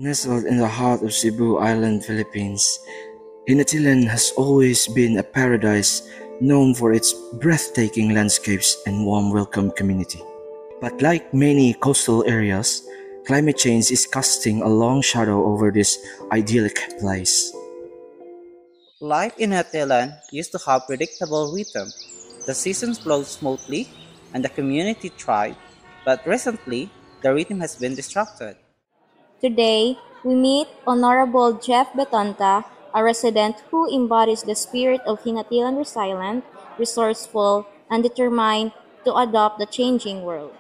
Nestled in the heart of Cebu Island, Philippines, Hinatilan has always been a paradise known for its breathtaking landscapes and warm welcome community. But like many coastal areas, climate change is casting a long shadow over this idyllic place. Life in Hatilan used to have predictable rhythm. The seasons flowed smoothly and the community thrived, but recently the rhythm has been disrupted. Today, we meet Honorable Jeff Betonta, a resident who embodies the spirit of Hinatilan resilient, resourceful, and determined to adopt the changing world.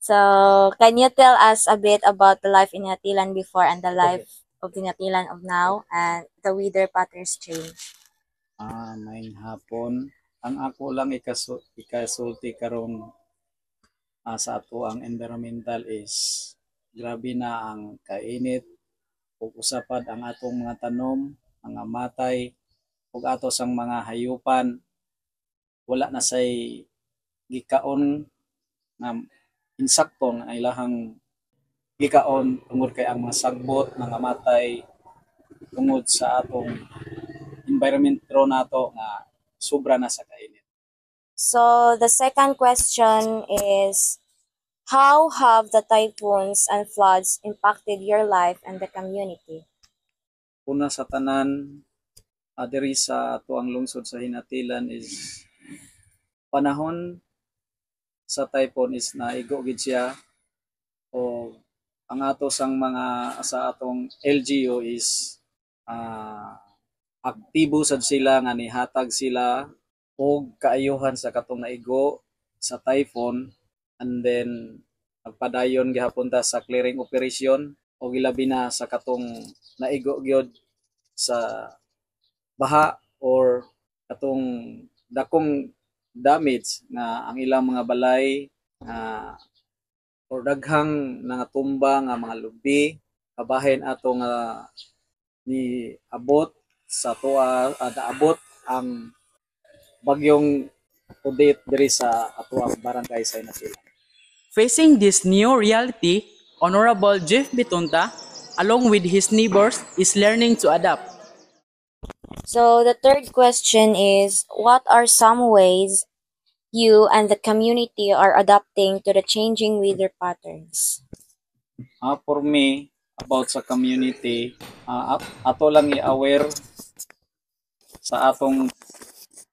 So, can you tell us a bit about the life in Hinatilan before and the life of Hinatilan of now and the weather patterns change? Maayong hapon. Ang ako lang ikasulti karong sa ato ang environmental is grabe na ang kainit ug usapad ang atong mga tanom, mga matay ug ato sang mga hayupan wala na say gikaon nga insakto nga ilahang gikaon tungod kay ang mga sagbot, mga matay tungod sa atong environment nato nga sobra na sa kainit. So, the second question is, how have the typhoons and floods impacted your life and the community? Una sa tanan, diri sa ato ang lungsod sa Hinatilan is panahon sa typhoon is naigo gid siya o ang ato sang mga sa atong LGU is aktibo sad sila nga nihatag sila og kaayuhan sa katong naigo sa typhoon, and then nagpadayon gihapon ta sa clearing operation o gilabi na sa katong naigo gyud sa baha or katong dakong damage nga ang ilang mga balay or daghang nga tumba nga mga lubi kabahin ato nga ni abot sa tuwa naabot ang bagyong Odette diri sa ato ang barangay sa Hinatilan. Facing this new reality, Honorable Jeff Bitonta, along with his neighbors, is learning to adapt. So, the third question is, what are some ways you and the community are adapting to the changing weather patterns? For me, about sa community, ato lang i-aware sa atong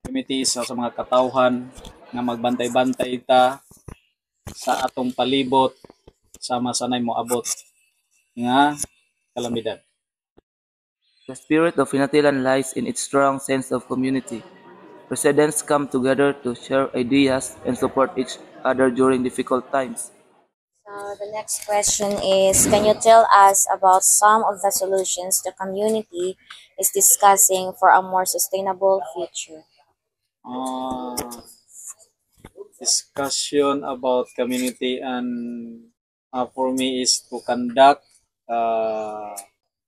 community sa mga katawhan nga magbantay-bantay ta sa atong palibot sama sanay mo abot nga kalamidad. The spirit of Hinatilan lies in its strong sense of community. Residents come together to share ideas and support each other during difficult times. So, the next question is, can you tell us about some of the solutions the community is discussing for a more sustainable future? Discussion about community and for me is to conduct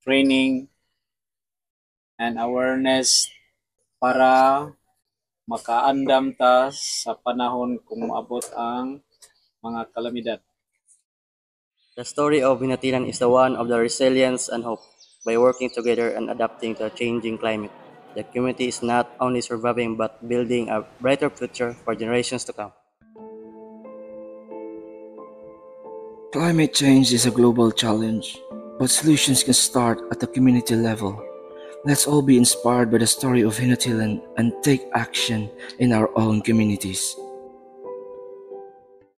training and awareness para makaandam ta sa panahon kung maabot ang mga kalamidad. The story of Hinatilan is the one of the resilience and hope. By working together and adapting to a changing climate, the community is not only surviving but building a brighter future for generations to come. Climate change is a global challenge, but solutions can start at the community level. Let's all be inspired by the story of Hinatilan and take action in our own communities.